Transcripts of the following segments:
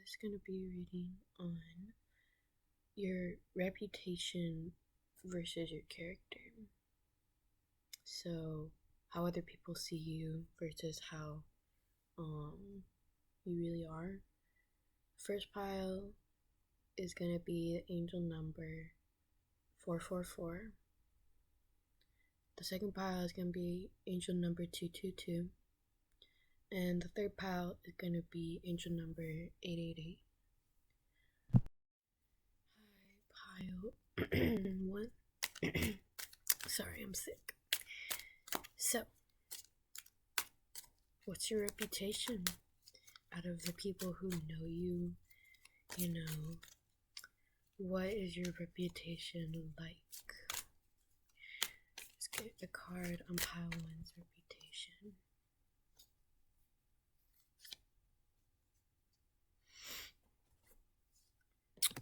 is going to be reading on your reputation versus your character. So, how other people see you versus how you really are. First pile is going to be the angel number 444. The second pile is going to be angel number 222. And the third pile is going to be angel number 888. Hi, pile 1. Sorry, I'm sick. So, what's your reputation? Out of the people who know you, what is your reputation like? Let's get a card on pile 1's reputation.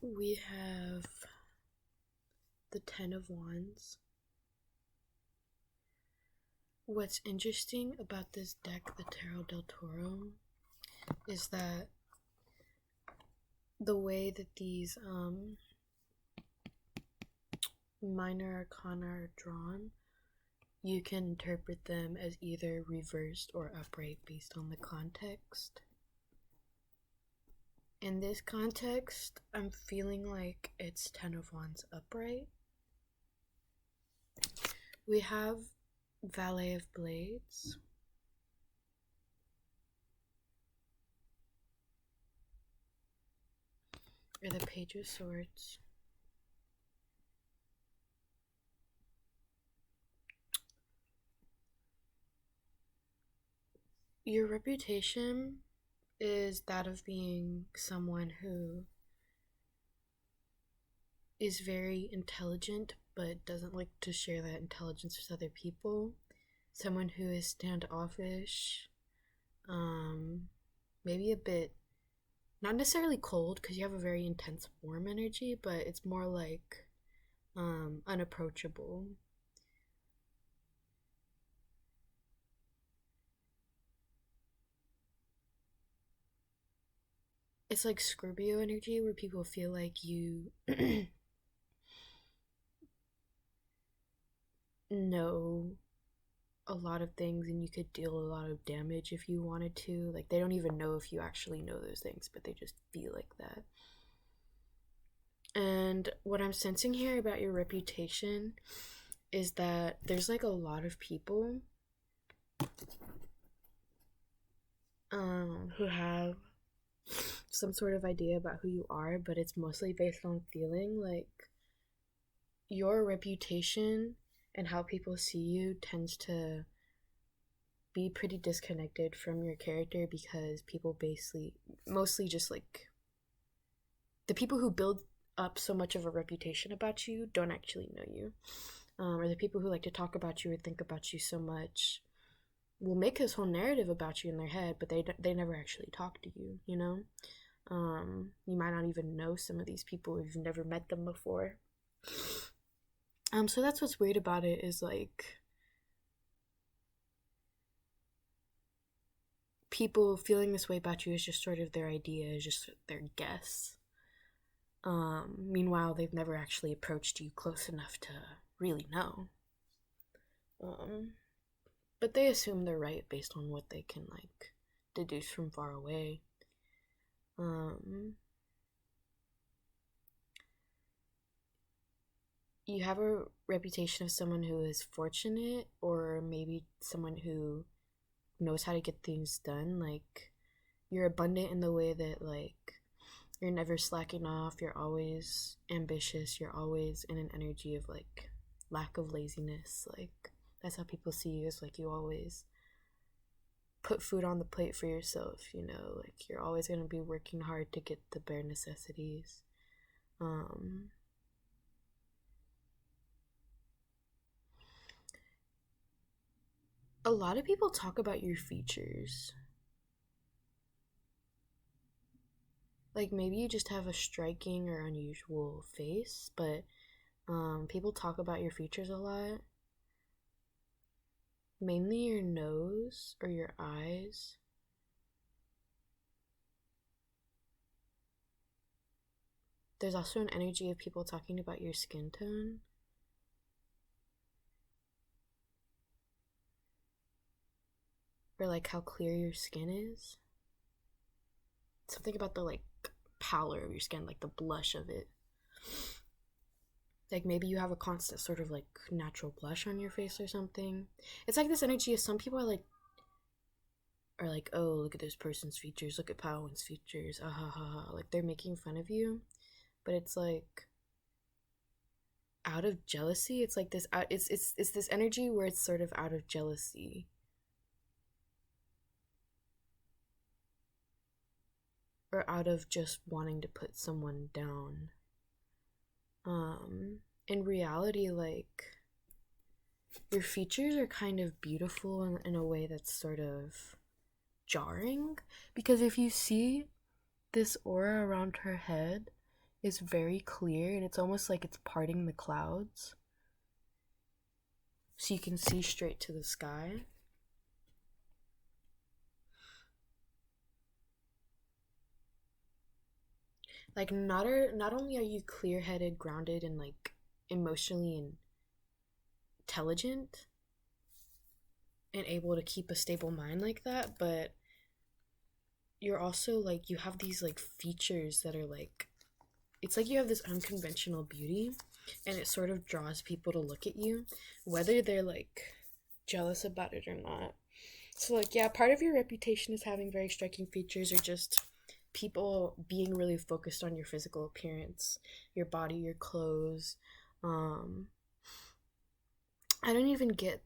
We have the 10 of Wands. What's interesting about this deck, the Tarot del Toro, is that the way that these minor arcana are drawn, you can interpret them as either reversed or upright based on the context. In this context, I'm feeling like it's 10 of Wands upright. We have Valet of Blades. Or the Page of Swords. Your reputation is that of being someone who is very intelligent but doesn't like to share that intelligence with other people. Someone who is standoffish, maybe a bit, not necessarily cold because you have a very intense warm energy, but it's more like unapproachable. It's like Scorpio energy where people feel like you know a lot of things and you could deal a lot of damage if you wanted to. Like, they don't even know if you actually know those things, but they just feel like that. And what I'm sensing here about your reputation is that there's like a lot of people who have some sort of idea about who you are, but it's mostly based on feeling. Like, your reputation and how people see you tends to be pretty disconnected from your character because people basically, mostly just like, the people who build up so much of a reputation about you don't actually know you. Or the people who like to talk about you or think about you so much will make this whole narrative about you in their head, but they never actually talk to you, you know? You might not even know some of these people if you've never met them before. So that's what's weird about it, is like people feeling this way about you is just sort of their idea, is just their guess. Meanwhile, they've never actually approached you close enough to really know. But they assume they're right based on what they can like deduce from far away. You have a reputation of someone who is fortunate, or maybe someone who knows how to get things done. Like, you're abundant in the way that like you're never slacking off, you're always ambitious, you're always in an energy of like lack of laziness. Like, that's how people see you, is like you always put food on the plate for yourself, like you're always going to be working hard to get the bare necessities. A lot of people talk about your features. Like, maybe you just have a striking or unusual face, but people talk about your features a lot. Mainly your nose or your eyes. there's also an energy of people talking about your skin tone. Or like how clear your skin is. Something about the like pallor of your skin, like the blush of it. Like maybe you have a constant sort of like natural blush on your face or something. It's like this energy of some people are like, oh, look at this person's features, look at Powyn's features, ah ha ha ha. Like they're making fun of you. But it's like out of jealousy. It's like this it's this energy where it's sort of out of jealousy. Or out of just wanting to put someone down. In reality, like your features are kind of beautiful in a way that's sort of jarring, because if you see this aura around her head is very clear and it's almost like it's parting the clouds so you can see straight to the sky. Like not only are you clear-headed, grounded, and like emotionally intelligent and able to keep a stable mind like that, but you're also like you have these like features that are like, it's like you have this unconventional beauty and it sort of draws people to look at you whether they're like jealous about it or not. So like yeah, part of your reputation is having very striking features or just people being really focused on your physical appearance, your body, your clothes. um I don't even get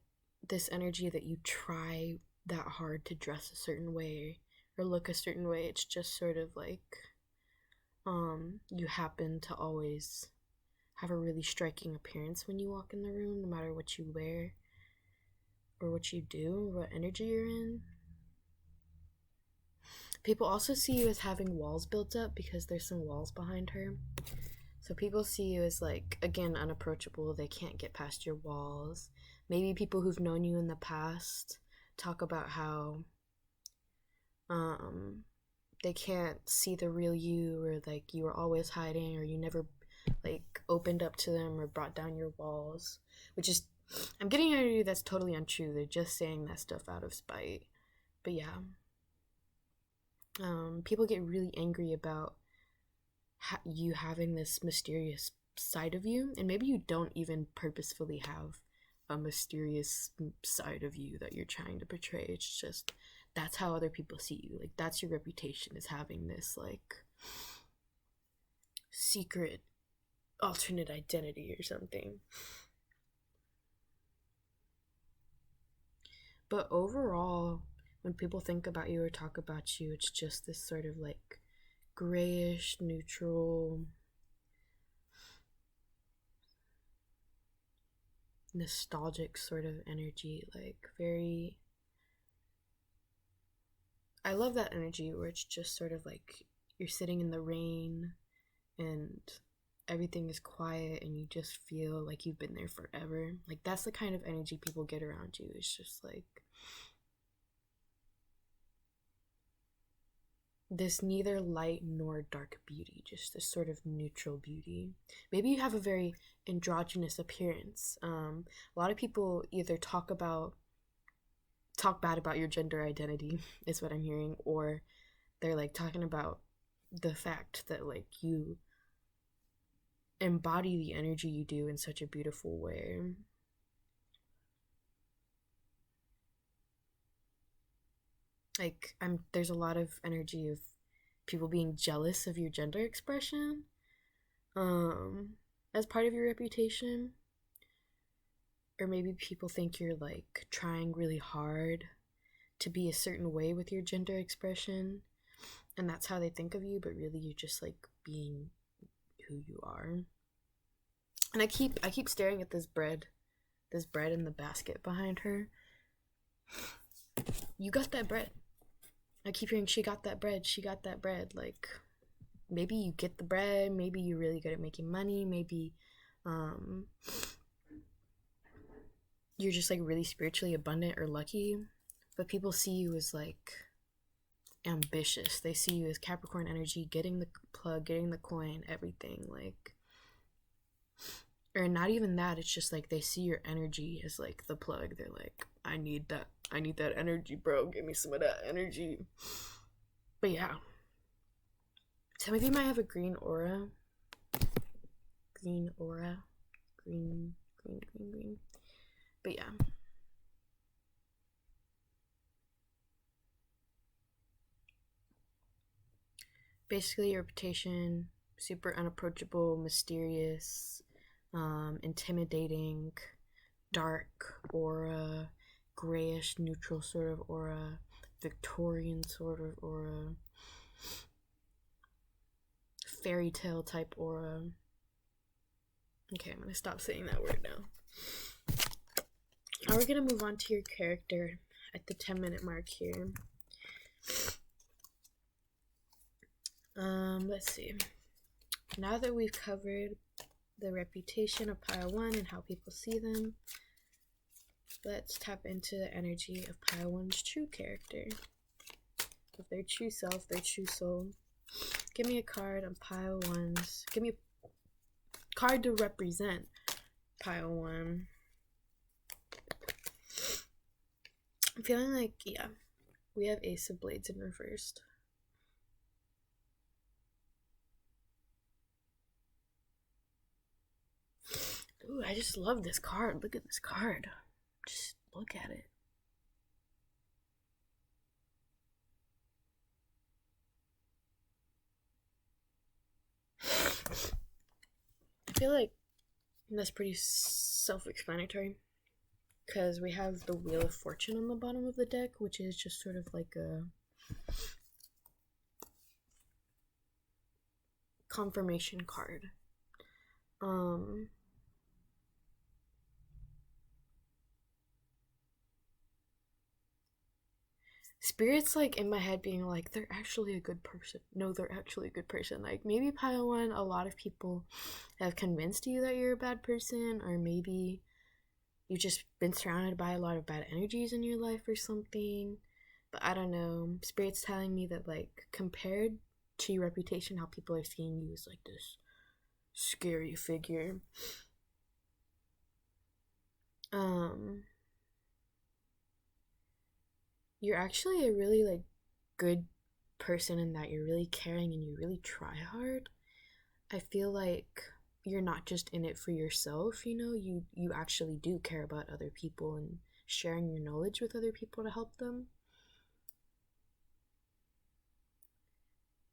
this energy that you try that hard to dress a certain way or look a certain way. It's just sort of like you happen to always have a really striking appearance when you walk in the room, no matter what you wear or what you do, or what energy you're in. People also see you as having walls built up because there's some walls behind her. So people see you as like, again, unapproachable. They can't get past your walls. Maybe people who've known you in the past talk about how they can't see the real you, or like you were always hiding, or you never like opened up to them or brought down your walls, which is, I'm getting at you, that's totally untrue. They're just saying that stuff out of spite. But yeah, people get really angry about you having this mysterious side of you, and maybe you don't even purposefully have a mysterious side of you that you're trying to portray. It's just that's how other people see you. Like that's your reputation, is having this like secret alternate identity or something. But overall, when people think about you or talk about you, it's just this sort of like grayish, neutral, nostalgic sort of energy. Like very, I love that energy where it's just sort of like you're sitting in the rain and everything is quiet and you just feel like you've been there forever. Like that's the kind of energy people get around you. It's just like this neither light nor dark beauty, just this sort of neutral beauty. Maybe you have a very androgynous appearance. A lot of people either talk bad about your gender identity, is what I'm hearing, or they're like talking about the fact that like you embody the energy you do in such a beautiful way. Like there's a lot of energy of people being jealous of your gender expression as part of your reputation, or maybe people think you're like trying really hard to be a certain way with your gender expression, and that's how they think of you, but really you're just like being who you are. And I keep staring at this bread in the basket behind her. You got that bread. I keep hearing she got that bread, she got that bread. Like maybe you get the bread, maybe you're really good at making money, maybe you're just like really spiritually abundant or lucky, but people see you as like ambitious. They see you as Capricorn energy, getting the plug, getting the coin, everything. Like, or not even that, it's just like they see your energy as like the plug. They're like, I need that energy, bro. Give me some of that energy. But yeah, some of you might have a green aura. Green aura. Green. But yeah. Basically, your reputation, super unapproachable, mysterious, intimidating, dark aura, grayish neutral sort of aura, Victorian sort of aura, fairy tale type aura. Okay, I'm gonna stop saying that word now. Now we're gonna move on to your character at the 10-minute mark here. Let's see. Now that we've covered the reputation of Pile 1 and how people see them, let's tap into the energy of Pile 1's true character, of their true self, their true soul. Give me a card on Pile 1's. Give me a card to represent Pile 1. I'm feeling like, yeah, we have Ace of Blades in reversed. Ooh, I just love this card. Look at this card. Just look at it. I feel like that's pretty self-explanatory, because we have the Wheel of Fortune on the bottom of the deck, which is just sort of like a confirmation card. Spirits like in my head being like, they're actually a good person. No, they're actually a good person. Like, maybe Pile 1, a lot of people have convinced you that you're a bad person, or maybe you've just been surrounded by a lot of bad energies in your life or something. But I don't know. Spirit's telling me that, like, compared to your reputation, how people are seeing you as like this scary figure. You're actually a really like good person in that you're really caring and you really try hard. I feel like you're not just in it for yourself, you know, you actually do care about other people and sharing your knowledge with other people to help them.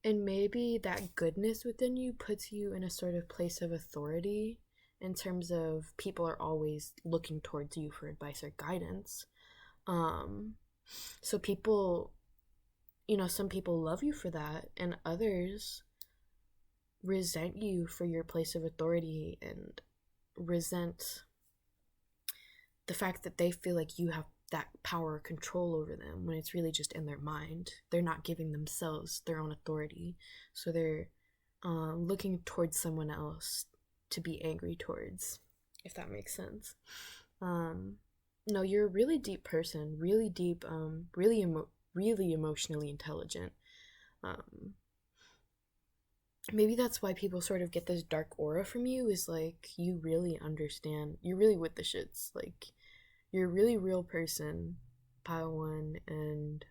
And maybe that goodness within you puts you in a sort of place of authority, in terms of people are always looking towards you for advice or guidance. So people, you know, some people love you for that, and others resent you for your place of authority and resent the fact that they feel like you have that power or control over them, when it's really just in their mind. They're not giving themselves their own authority, so they're looking towards someone else to be angry towards, if that makes sense. No, you're a really deep person, really deep, really emotionally intelligent. Maybe that's why people sort of get this dark aura from you, is like, you really understand, you're really with the shits, like, you're a really real person, Pile 1, and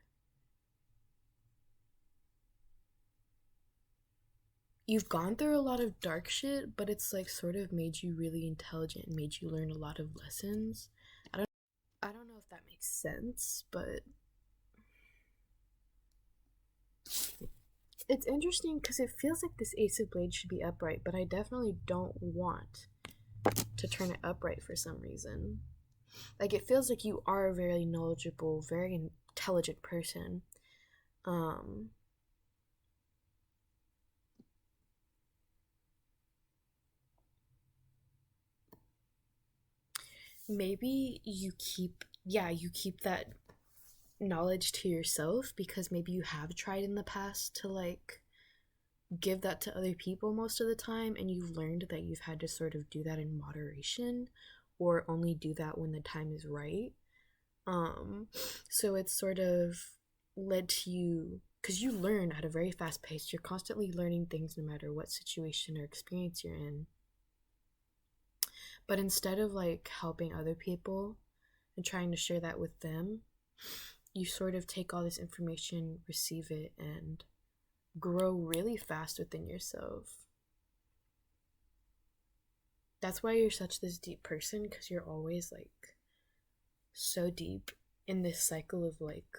you've gone through a lot of dark shit, but it's like sort of made you really intelligent and made you learn a lot of lessons. I don't know if that makes sense, but it's interesting because it feels like this Ace of Blades should be upright, but I definitely don't want to turn it upright for some reason. Like, it feels like you are a very knowledgeable, very intelligent person. Maybe you keep that knowledge to yourself, because maybe you have tried in the past to like give that to other people most of the time, and you've learned that you've had to sort of do that in moderation, or only do that when the time is right. So it's sort of led to you because you learn at a very fast pace. You're constantly learning things no matter what situation or experience you're in. But instead of like helping other people and trying to share that with them, you sort of take all this information, receive it, and grow really fast within yourself. That's why you're such this deep person, because you're always like so deep in this cycle of like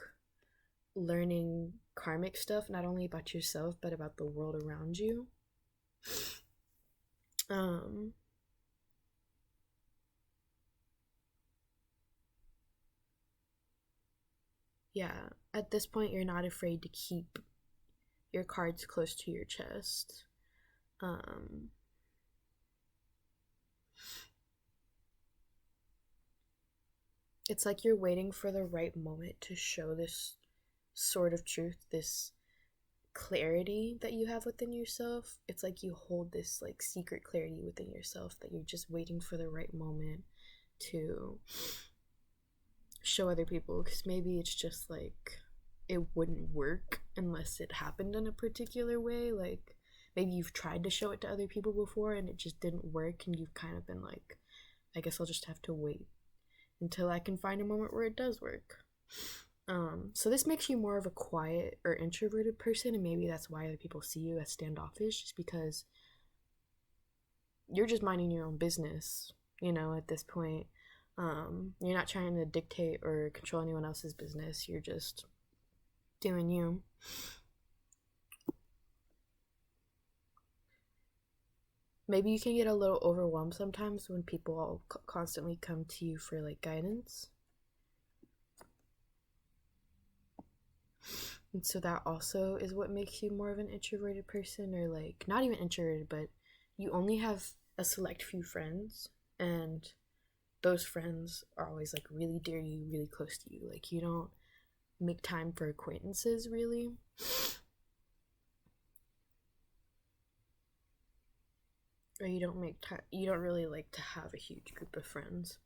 learning karmic stuff, not only about yourself but about the world around you. Yeah, at this point you're not afraid to keep your cards close to your chest. It's like you're waiting for the right moment to show this sort of truth, this clarity that you have within yourself. It's like you hold this like secret clarity within yourself that you're just waiting for the right moment to show other people, because maybe it's just like it wouldn't work unless it happened in a particular way. Like maybe you've tried to show it to other people before and it just didn't work, and you've kind of been like, I guess I'll just have to wait until I can find a moment where it does work. So this makes you more of a quiet or introverted person, and maybe that's why other people see you as standoffish, just because you're just minding your own business, at this point. You're not trying to dictate or control anyone else's business. You're just doing you. Maybe you can get a little overwhelmed sometimes when people constantly come to you for like guidance. And so that also is what makes you more of an introverted person, or like not even introverted, but you only have a select few friends, and those friends are always like really dear to you, really close to you. Like you don't make time for acquaintances really. Or you don't make time, you don't really like to have a huge group of friends.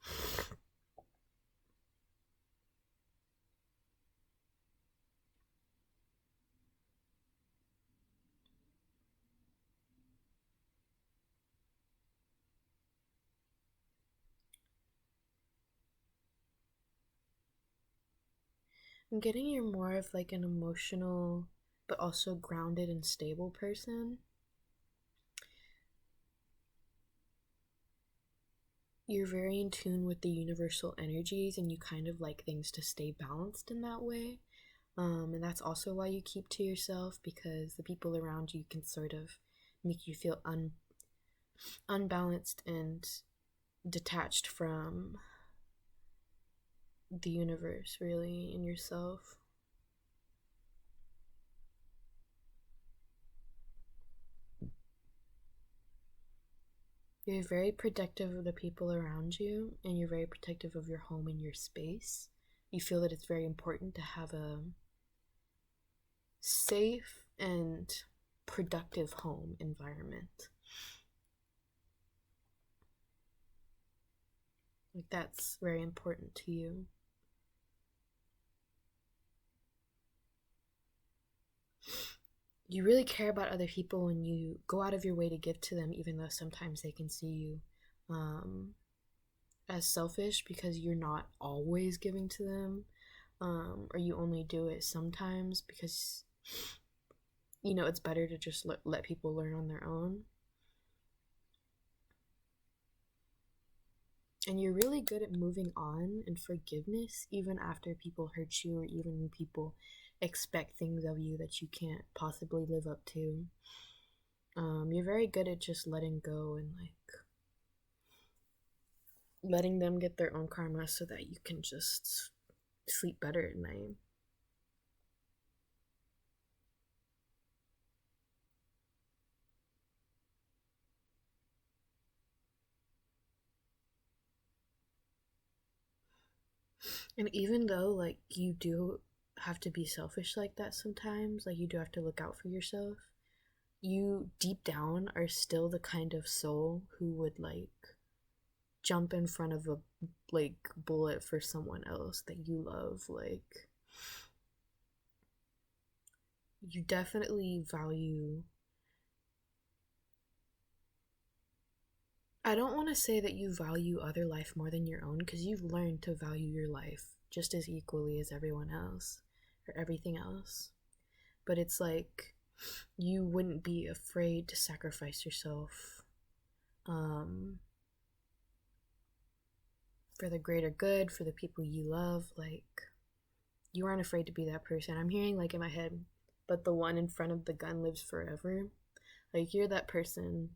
I'm getting you're more of like an emotional but also grounded and stable person. You're very in tune with the universal energies, and you kind of like things to stay balanced in that way. And that's also why you keep to yourself, because the people around you can sort of make you feel unbalanced and detached from the universe, really, in yourself. You're very protective of the people around you, and you're very protective of your home and your space. You feel that it's very important to have a safe and productive home environment. Like, that's very important to you. You really care about other people when you go out of your way to give to them, even though sometimes they can see you as selfish because you're not always giving to them, or you only do it sometimes because it's better to just let people learn on their own. And you're really good at moving on and forgiveness, even after people hurt you, or even when people expect things of you that you can't possibly live up to. You're very good at just letting go and like letting them get their own karma so that you can just sleep better at night. And even though like you do have to be selfish like that sometimes, like you do have to look out for yourself, you deep down are still the kind of soul who would like jump in front of a like bullet for someone else that you love. Like you definitely value, I don't want to say that you value other life more than your own, because you've learned to value your life just as equally as everyone else or everything else. But it's like you wouldn't be afraid to sacrifice yourself um, for the greater good, for the people you love. Like, you aren't afraid to be that person. I'm hearing, like, in my head, but the one in front of the gun lives forever. Like, you're that person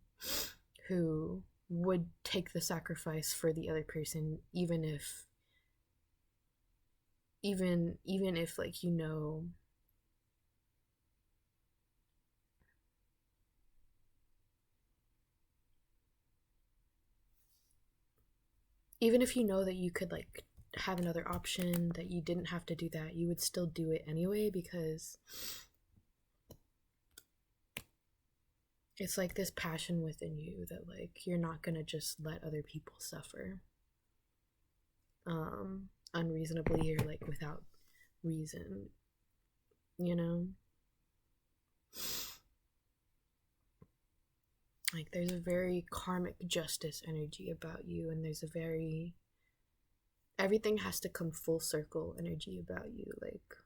who would take the sacrifice for the other person, even if like, you know, even if you know that you could, like, have another option, that you didn't have to do that, you would still do it anyway, because it's like this passion within you that, like, you're not gonna just let other people suffer unreasonably or, like, without reason, you know? Like, there's a very karmic justice energy about you, and there's a very everything has to come full circle energy about you. Like,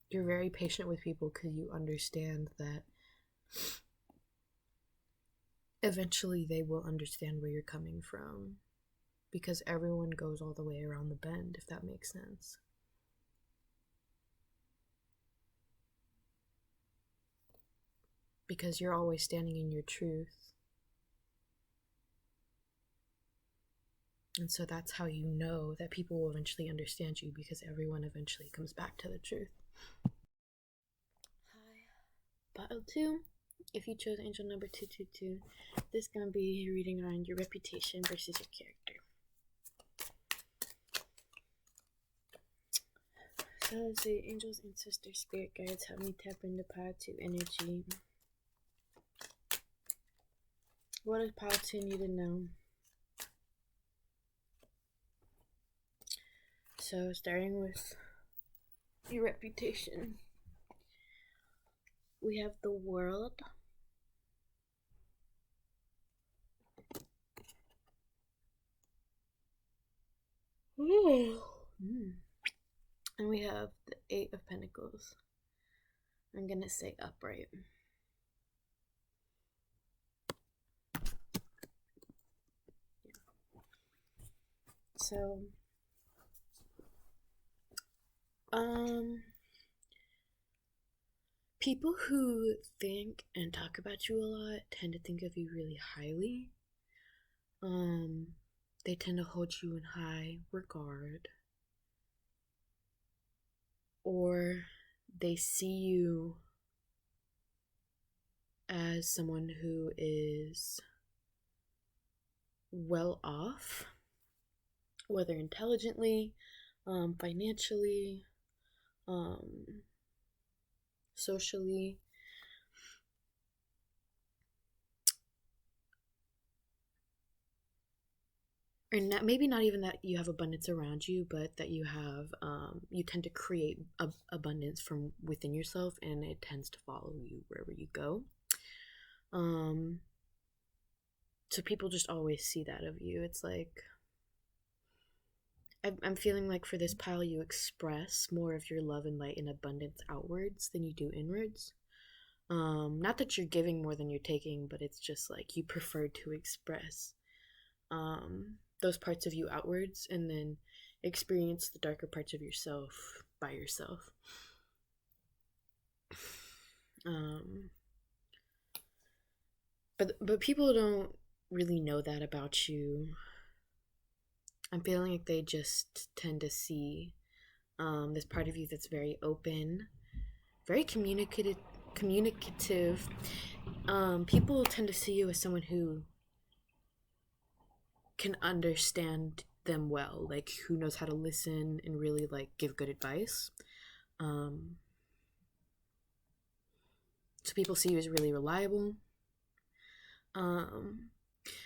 you're very patient with people because you understand that eventually they will understand where you're coming from, because everyone goes all the way around the bend, if that makes sense. Because you're always standing in your truth. And so that's how you know that people will eventually understand you, because everyone eventually comes back to the truth. Hi. Bottle 2. If you chose angel number 222, this is going to be reading around your reputation versus your character. So let's see, angels, ancestors, spirit guides, help me tap into Pile 2 energy. What does Pile 2 need to know? So starting with your reputation, we have the world. And we have the 8 of Pentacles. I'm gonna say upright. Yeah. So, people who think and talk about you a lot tend to think of you really highly. They tend to hold you in high regard, or they see you as someone who is well off, whether intelligently, financially, socially. Or not, maybe not even that you have abundance around you, but that you have, you tend to create abundance from within yourself, and it tends to follow you wherever you go. So people just always see that of you. It's like, I'm feeling like for this pile, you express more of your love and light and abundance outwards than you do inwards. Not that you're giving more than you're taking, but it's just like you prefer to express those parts of you outwards, and then experience the darker parts of yourself by yourself. But people don't really know that about you. I'm feeling like they just tend to see this part of you that's very open, very communicative. People tend to see you as someone who can understand them well, like who knows how to listen and really, like, give good advice. So people see you as really reliable.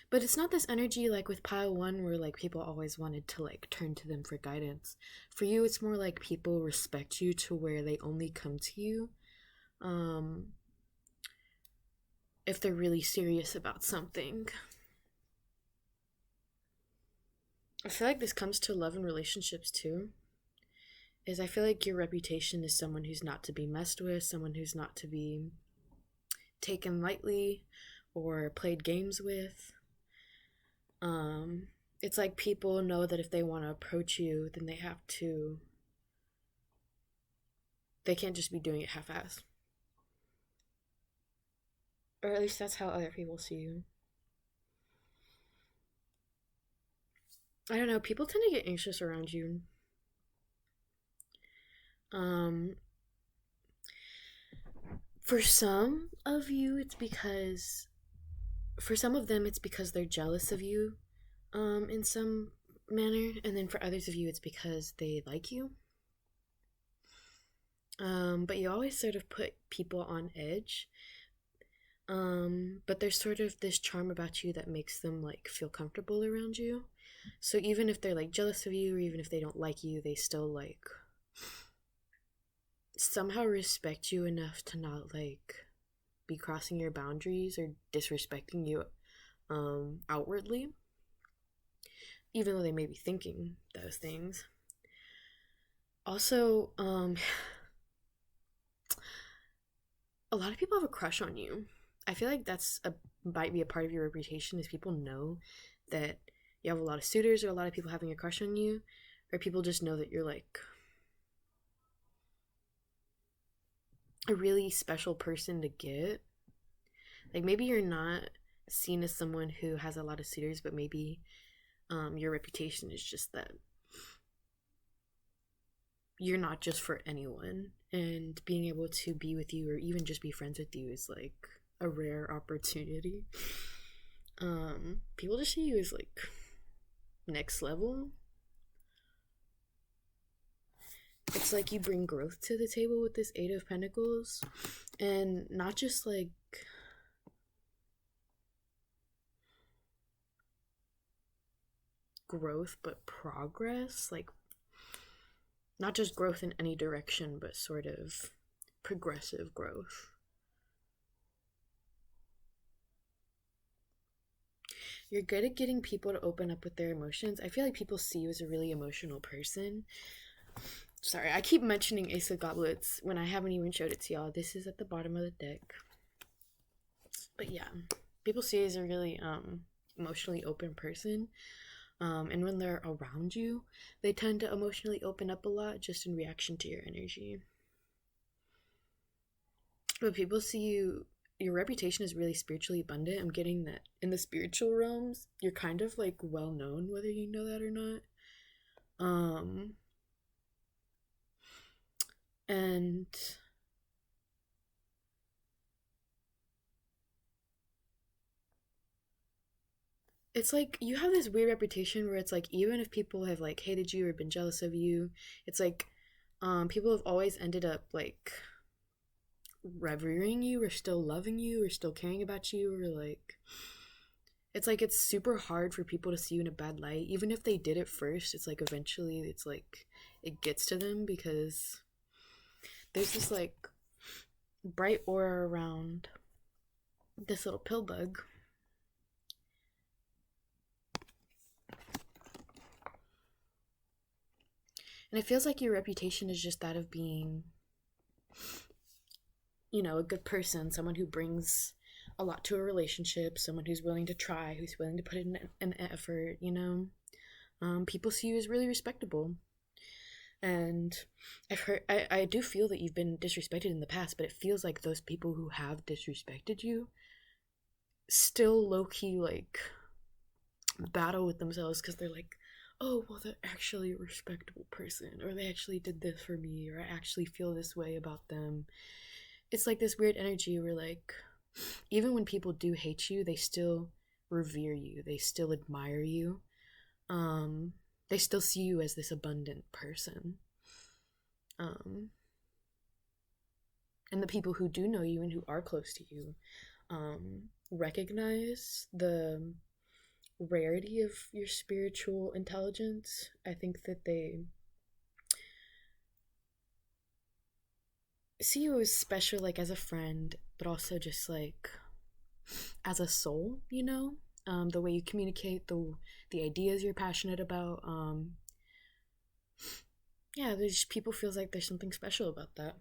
But it's not this energy like with pile one where like people always wanted to like turn to them for guidance. For you, it's more like people respect you to where they only come to you um, if they're really serious about something. I feel like this comes to love and relationships too. Is I feel like your reputation is someone who's not to be messed with, someone who's not to be taken lightly or played games with. Um, it's like people know that if they want to approach you, then they can't just be doing it half-assed. Or at least that's how other people see you. I don't know, people tend to get anxious around you. Um, for some of you, for some of them, it's because they're jealous of you, in some manner, and then for others of you, it's because they like you. But you always sort of put people on edge. But there's sort of this charm about you that makes them like feel comfortable around you. So even if they're like jealous of you, or even if they don't like you, they still like somehow respect you enough to not like be crossing your boundaries or disrespecting you outwardly, even though they may be thinking those things. Also, a lot of people have a crush on you. I feel like might be a part of your reputation is people know that you have a lot of suitors or a lot of people having a crush on you, or people just know that you're like a really special person to get. Like maybe you're not seen as someone who has a lot of suitors, but maybe your reputation is just that you're not just for anyone, and being able to be with you or even just be friends with you is like a rare opportunity. People just see you as like next level. It's like you bring growth to the table with this Eight of Pentacles, and not just like growth, but progress. Like, not just growth in any direction, but sort of progressive growth. You're good at getting people to open up with their emotions. I feel like people see you as a really emotional person. Sorry, I keep mentioning Ace of Goblets when I haven't even showed it to y'all. This is at the bottom of the deck. But yeah, people see you as a really emotionally open person. And when they're around you, they tend to emotionally open up a lot just in reaction to your energy. But people see you, your reputation is really spiritually abundant. I'm getting that in the spiritual realms, you're kind of like well known, whether you know that or not. And it's like you have this weird reputation where it's like even if people have like hated you or been jealous of you, it's like people have always ended up like revering you or still loving you or still caring about you, or like it's like it's super hard for people to see you in a bad light. Even if they did it first, it's like eventually it's like it gets to them because there's this like bright aura around this little pill bug. And it feels like your reputation is just that of being, you know, a good person, someone who brings a lot to a relationship, someone who's willing to try, who's willing to put in an effort, you know. People see you as really respectable. And I do feel that you've been disrespected in the past, but it feels like those people who have disrespected you still low-key like battle with themselves because they're like, oh well, they're actually a respectable person, or they actually did this for me, or I actually feel this way about them. It's like this weird energy where like even when people do hate you, they still revere you, they still admire you, they still see you as this abundant person. And the people who do know you and who are close to you recognize the rarity of your spiritual intelligence. I think that they see you as special, like as a friend, but also just like as a soul, you know? The way you communicate, the ideas you're passionate about. Yeah, there's people feels like there's something special about that.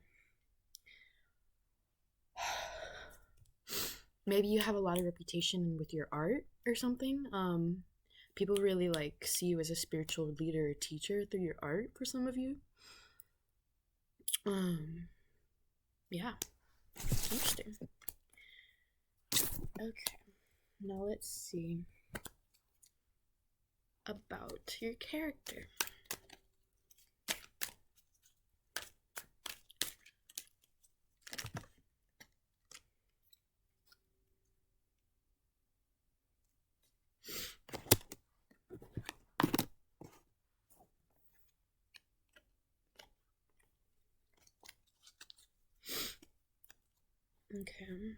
Maybe you have a lot of reputation with your art or something. People really like see you as a spiritual leader or teacher through your art for some of you. Um, yeah, interesting. Okay, now let's see about your character. Okay.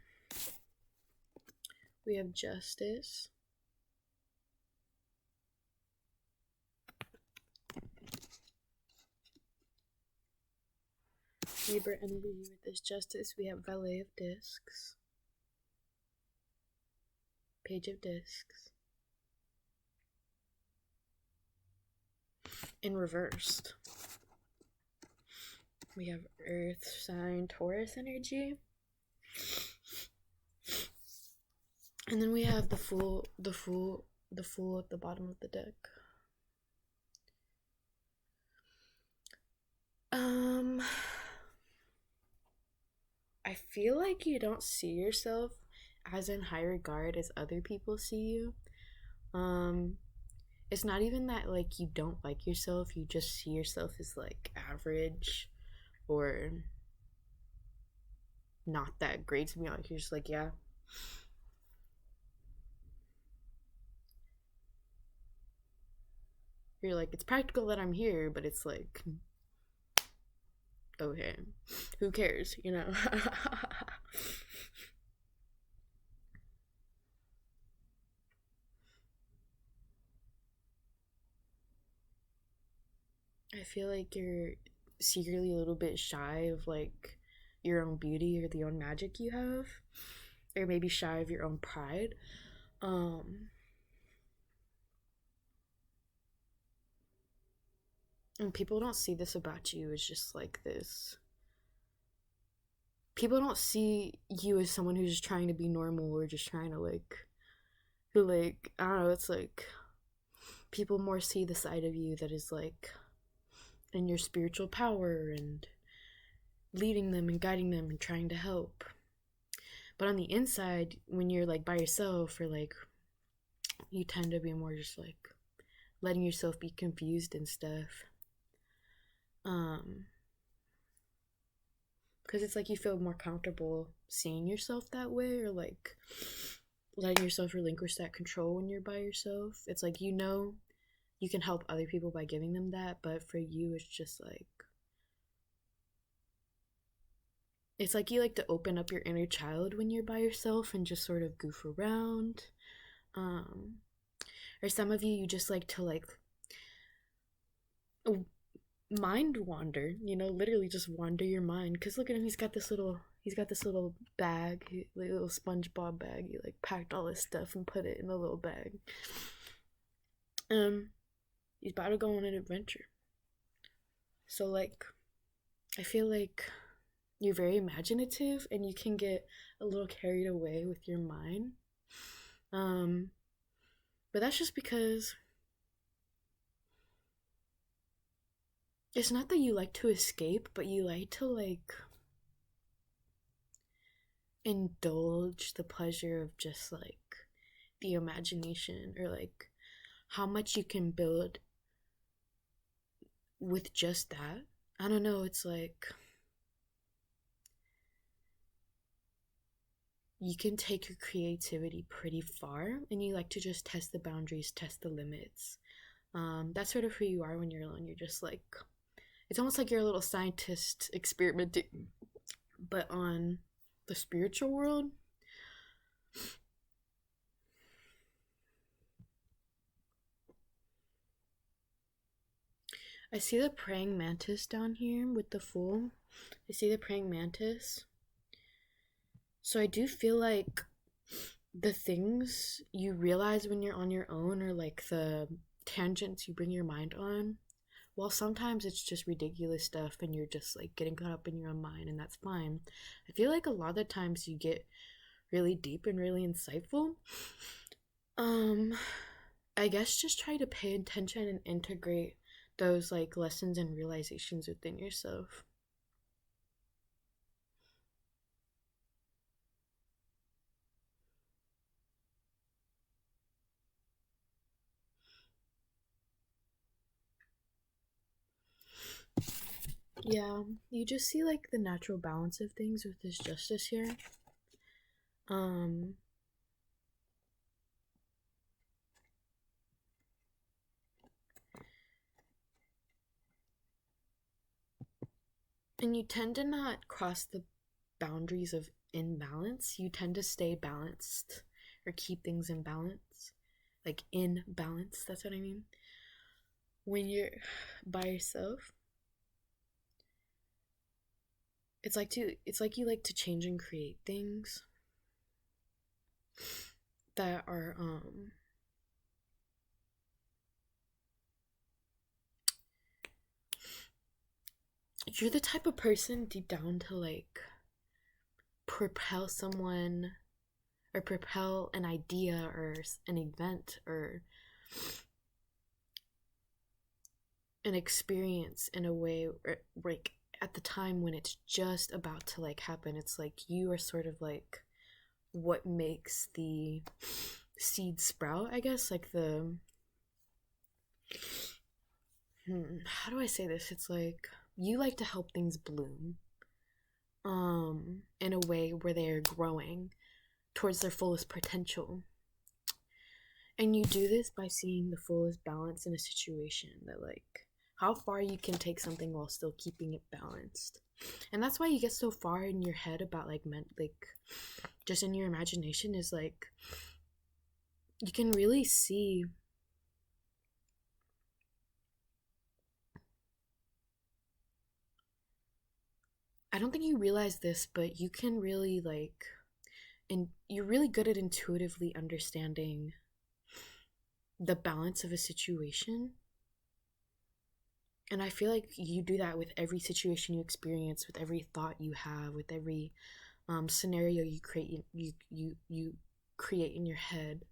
We have justice. Libra energy with this justice. We have valet of discs. Page of discs. In reversed, we have earth sign Taurus energy. And then we have the fool at the bottom of the deck. I feel like you don't see yourself as in high regard as other people see you. It's not even that like you don't like yourself, you just see yourself as like average or not that great to be honest. You're just like, yeah. You're like, it's practical that I'm here, but it's like, okay, who cares, you know? I feel like you're secretly a little bit shy of like your own beauty or the own magic you have, or maybe shy of your own pride. Um, and people don't see this about you as just like this. People don't see you as someone who's just trying to be normal or just trying to like, who like, I don't know, it's like people more see the side of you that is like in your spiritual power and leading them and guiding them and trying to help. But on the inside, when you're like by yourself or like, you tend to be more just like letting yourself be confused and stuff. Because it's like you feel more comfortable seeing yourself that way or like letting yourself relinquish that control when you're by yourself. It's like, you know, you can help other people by giving them that, but for you, it's just like, it's like you like to open up your inner child when you're by yourself and just sort of goof around. Or some of you, you just like to like mind wander, you know, literally just wander your mind. Because look at him, he's got this little bag, little SpongeBob bag. He like packed all his stuff and put it in a little bag. He's about to go on an adventure. So like, I feel like you're very imaginative and you can get a little carried away with your mind. But that's just because it's not that you like to escape, but you like to like indulge the pleasure of just like the imagination or like how much you can build with just that. I don't know, it's like you can take your creativity pretty far and you like to just test the boundaries, test the limits. That's sort of who you are when you're alone. You're just like, it's almost like you're a little scientist experimenting, but on the spiritual world. I see the praying mantis down here with the fool. I see the praying mantis. So I do feel like the things you realize when you're on your own, or like the tangents you bring your mind on, well, sometimes it's just ridiculous stuff and you're just like getting caught up in your own mind, and that's fine. I feel like a lot of the times you get really deep and really insightful. Um, I guess just try to pay attention and integrate those like lessons and realizations within yourself. Yeah, you just see like the natural balance of things with this justice here. Um, and you tend to not cross the boundaries of imbalance. You tend to stay balanced or keep things in balance. Like in balance, that's what I mean. When you're by yourself, it's like you like to change and create things that are you're the type of person deep down to like propel someone or propel an idea or an event or an experience in a way where, like, at the time when it's just about to like happen, it's like you are sort of like what makes the seed sprout, I guess. Like the how do I say this? It's like you like to help things bloom in a way where they're growing towards their fullest potential. And you do this by seeing the fullest balance in a situation, that like how far you can take something while still keeping it balanced. And that's why you get so far in your head about like just in your imagination, is like you can really see, I don't think you realize this, but you can really like, and you're really good at intuitively understanding the balance of a situation. And I feel like you do that with every situation you experience, with every thought you have, with every scenario you create, you create in your head.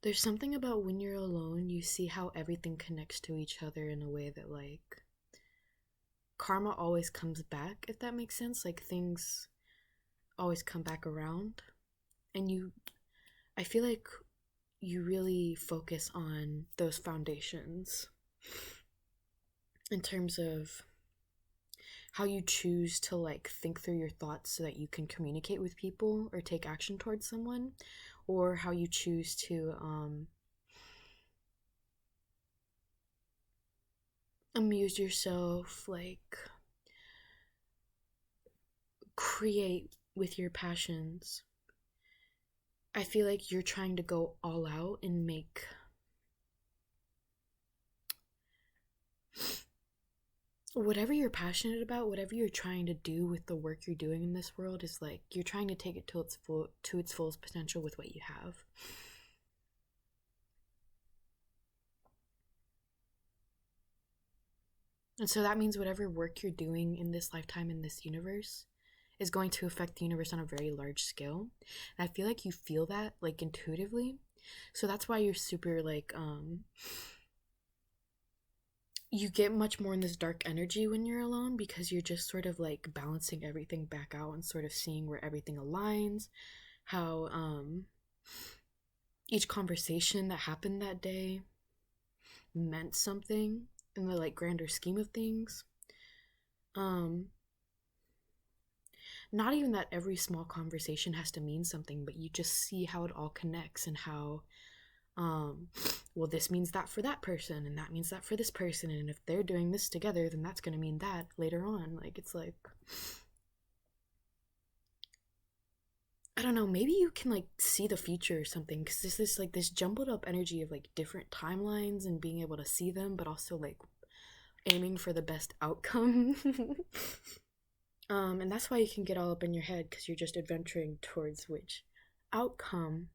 There's something about when you're alone, you see how everything connects to each other in a way that like karma always comes back, if that makes sense. Like things always come back around, and I feel like you really focus on those foundations in terms of how you choose to like think through your thoughts so that you can communicate with people or take action towards someone, or how you choose to amuse yourself, like create with your passions. I feel like you're trying to go all out and make whatever you're passionate about, whatever you're trying to do with the work you're doing in this world, is like you're trying to take it to its fullest potential with what you have. And so that means whatever work you're doing in this lifetime, in this universe, is going to affect the universe on a very large scale. And I feel like you feel that like intuitively. So that's why you're super like you get much more in this dark energy when you're alone, because you're just sort of like balancing everything back out and sort of seeing where everything aligns, how each conversation that happened that day meant something in the like grander scheme of things. um Not even that every small conversation has to mean something, but you just see how it all connects, and how um well, this means that for that person, and that means that for this person, and if they're doing this together, then that's going to mean that later on. Like it's like I don't know, maybe you can like see the future or something, because there's this like this jumbled up energy of like different timelines and being able to see them, but also like aiming for the best outcome. And that's why you can get all up in your head, because you're just adventuring towards which outcome.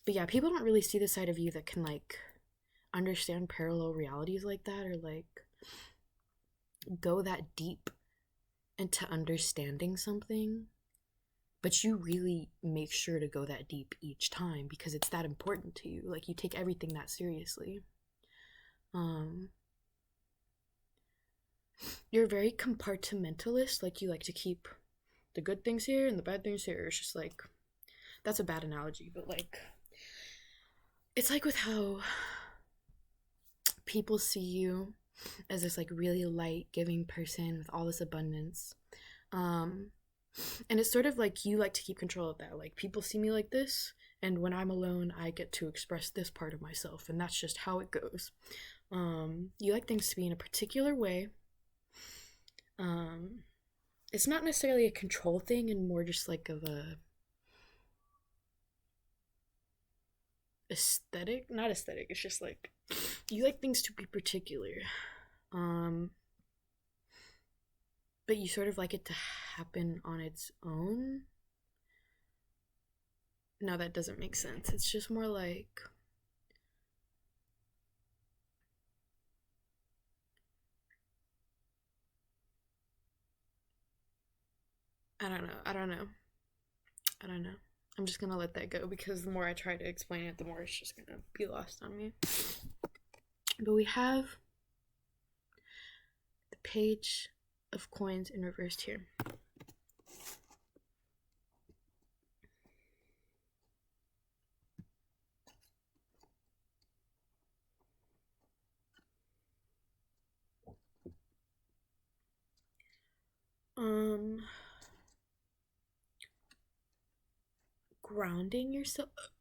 But yeah, people don't really see the side of you that can like understand parallel realities like that, or like go that deep into understanding something. But you really make sure to go that deep each time because it's that important to you. Like, you take everything that seriously. Um, you're very compartmentalist. Like, you like to keep the good things here and the bad things here. It's just like, that's a bad analogy, but like, it's like with how people see you as this like really light giving person with all this abundance. Um, and it's sort of like you like to keep control of that. Like, people see me like this, and when I'm alone, I get to express this part of myself, and that's just how it goes. You like things to be in a particular way. Um, it's not necessarily a control thing, and more just like of a aesthetic. Not aesthetic. It's just like you like things to be particular. Um, but you sort of like it to happen on its own. No, that doesn't make sense. It's just more like, I don't know. I don't know. I don't know. I'm just gonna let that go because the more I try to explain it, the more it's just gonna be lost on me. But we have the page of coins in reversed here.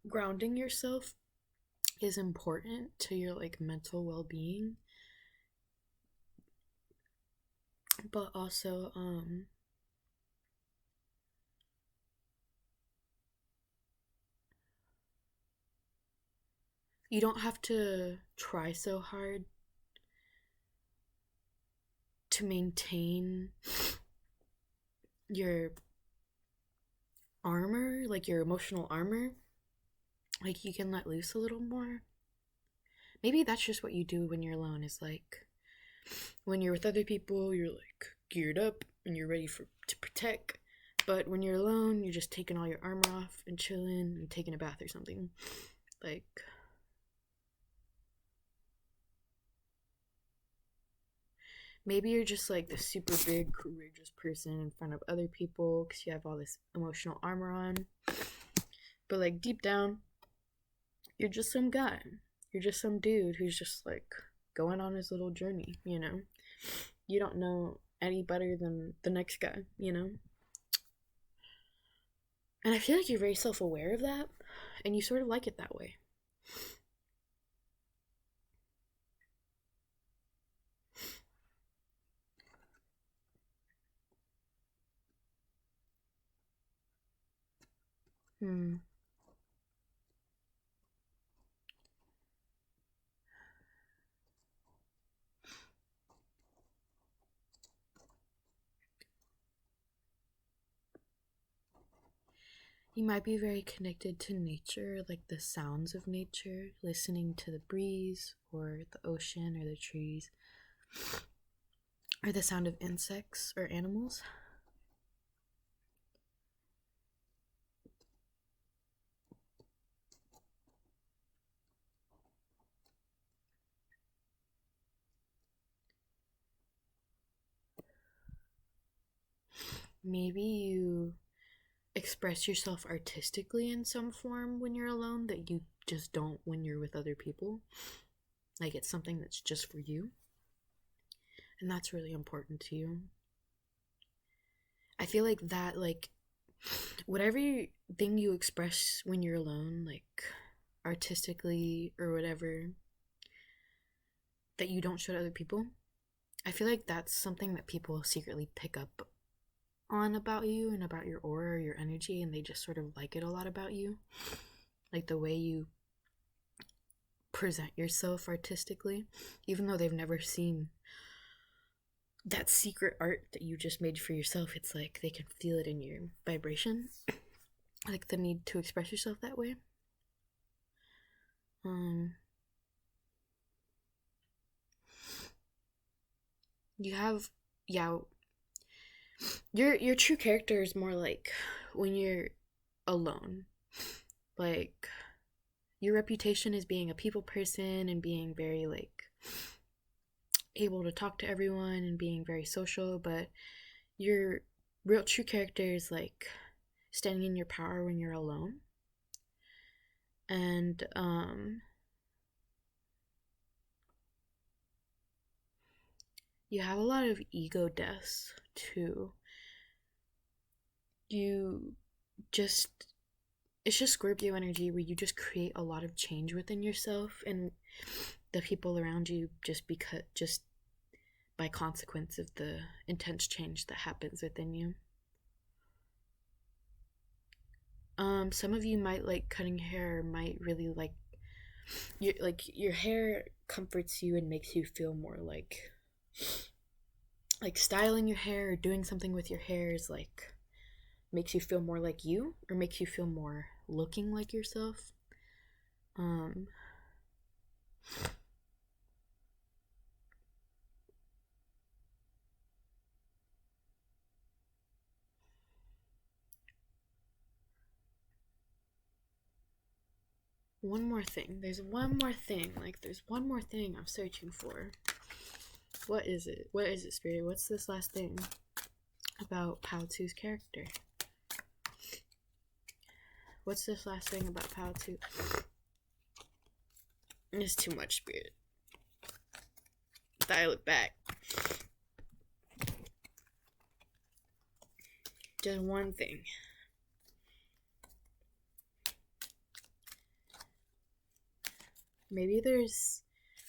Grounding yourself is important to your like mental well-being, but also you don't have to try so hard to maintain your armor, like your emotional armor. Like, you can let loose a little more. Maybe that's just what you do when you're alone, is like when you're with other people, you're like geared up and you're ready to protect. But when you're alone, you're just taking all your armor off and chilling and taking a bath or something. Like, maybe you're just like the super big, courageous person in front of other people because you have all this emotional armor on. But like deep down, you're just some guy. You're just some dude who's just like going on his little journey, you know? You don't know any better than the next guy, you know? And I feel like you're very self aware of that, and you sort of like it that way. Hmm. You might be very connected to nature, like the sounds of nature, listening to the breeze or the ocean or the trees, or the sound of insects or animals. Maybe you express yourself artistically in some form when you're alone that you just don't when you're with other people. Like, it's something that's just for you. And that's really important to you. I feel like that, like, whatever thing you express when you're alone, like artistically or whatever, that you don't show to other people, I feel like that's something that people secretly pick up on about you and about your aura or your energy, and they just sort of like it a lot about you. Like the way you present yourself artistically, even though they've never seen that secret art that you just made for yourself. It's like they can feel it in your vibration, like the need to express yourself that way. You have, yeah, your true character is more like when you're alone. Like your reputation is being a people person and being very like able to talk to everyone and being very social, but your real true character is like standing in your power when you're alone. And you have a lot of ego deaths too. You just, it's just Scorpio energy where you just create a lot of change within yourself and the people around you just by consequence of the intense change that happens within you. Some of you might like cutting hair, might really like your hair comforts you and makes you feel more like styling your hair or doing something with your hair is like makes you feel more like you or makes you feel more looking like yourself. One more thing. There's one more thing. Like, there's one more thing I'm searching for. What is it? What is it, Spirit? What's this last thing about Pao-Tzu's character? What's this last thing about Pao-Tzu? It's too much, Spirit. Dial it back. Just one thing. Maybe there's...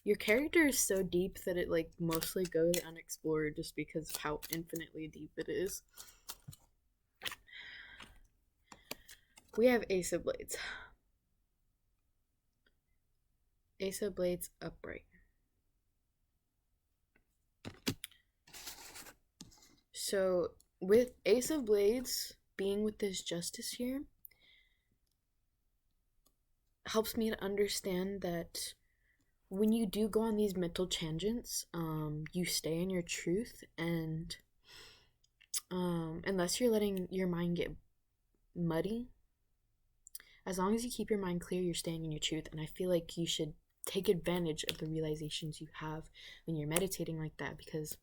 Your character is so deep that it like mostly goes unexplored just because of how infinitely deep it is. We have Ace of Blades. Ace of Blades upright. So with Ace of Blades being with this justice here helps me to understand that when you do go on these mental tangents, you stay in your truth, and unless you're letting your mind get muddy, as long as you keep your mind clear, you're staying in your truth. And I feel like you should take advantage of the realizations you have when you're meditating like that, because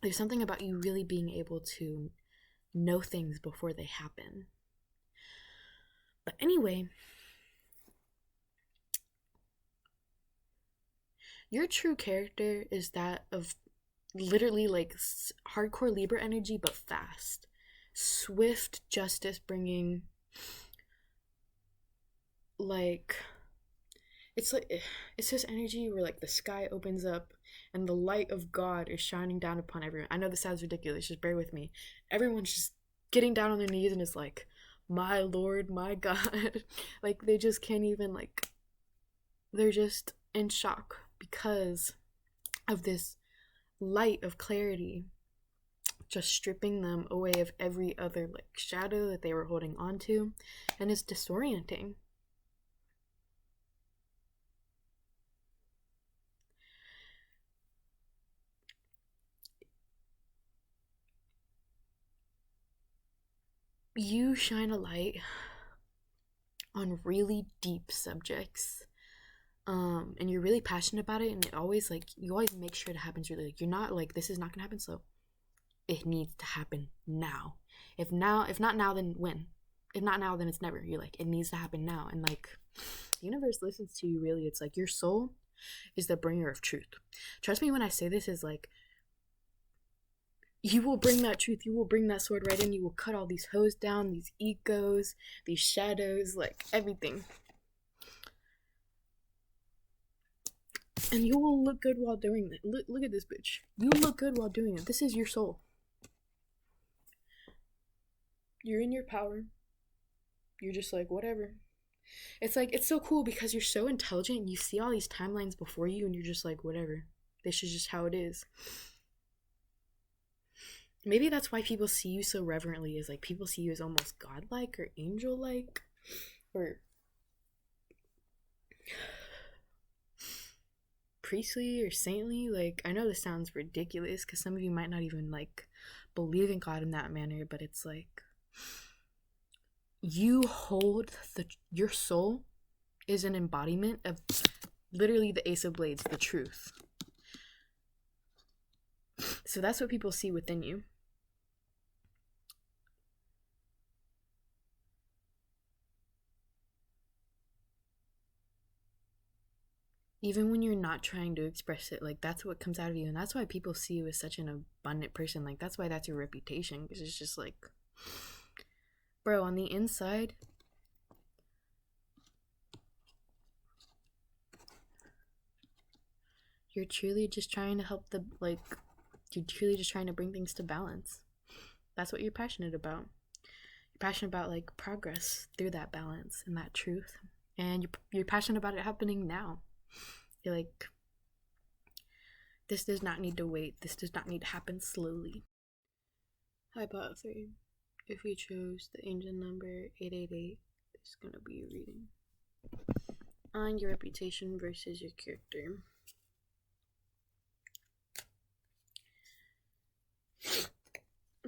there's something about you really being able to know things before they happen. But anyway, your true character is that of literally like hardcore Libra energy, but fast. Swift justice bringing, like, it's this energy where like the sky opens up and the light of God is shining down upon everyone. I know this sounds ridiculous, just bear with me. Everyone's just getting down on their knees and is like, my Lord, my God. Like, they just can't even, like, they're just in shock because of this light of clarity just stripping them away of every other like shadow that they were holding on to, and it's disorienting. You shine a light on really deep subjects, and you're really passionate about it, and it always like you always make sure it happens really, like, you're not like, this is not gonna happen, so it needs to happen now. If not now, then when? If not now, then it's never. You're like, it needs to happen now. And like, the universe listens to you. Really, it's like your soul is the bringer of truth. Trust me when I say this, is like, you will bring that truth, you will bring that sword right in, you will cut all these hoes down, these egos, these shadows, like everything. And you will look good while doing it. Look at this bitch. You look good while doing it. This is your soul. You're in your power. You're just like, whatever. It's like, it's so cool because you're so intelligent and you see all these timelines before you and you're just like, whatever. This is just how it is. Maybe that's why people see you so reverently, is like people see you as almost godlike or angel-like or priestly or saintly. Like, I know this sounds ridiculous because some of you might not even like believe in God in that manner, but it's like you hold your soul is an embodiment of literally the Ace of Blades, the truth. So that's what people see within you. Even when you're not trying to express it, like that's what comes out of you, and that's why people see you as such an abundant person. Like that's why that's your reputation, because it's just like, bro, on the inside, you're truly just trying to help the, like, you're truly just trying to bring things to balance. That's what you're passionate about. You're passionate about like progress through that balance and that truth, and you're passionate about it happening now. You're like, this does not need to wait. This does not need to happen slowly. Hi, Pot 3. If you chose the angel number 888, it's gonna be a reading on your reputation versus your character.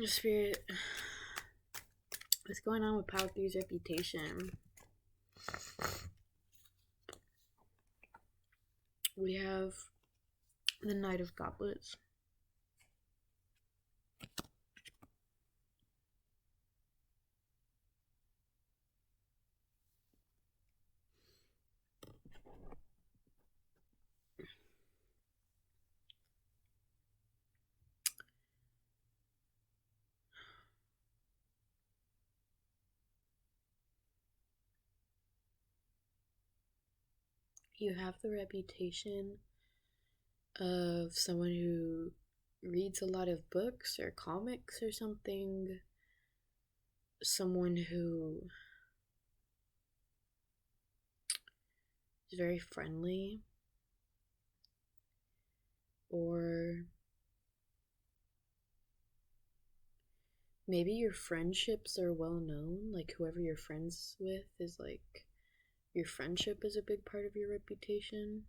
Spirit, what's going on with Pot 3's reputation? We have the Knight of Goblets. You have the reputation of someone who reads a lot of books or comics or something. Someone who is very friendly, or maybe your friendships are well known, like whoever you're friends with is like, your friendship is a big part of your reputation.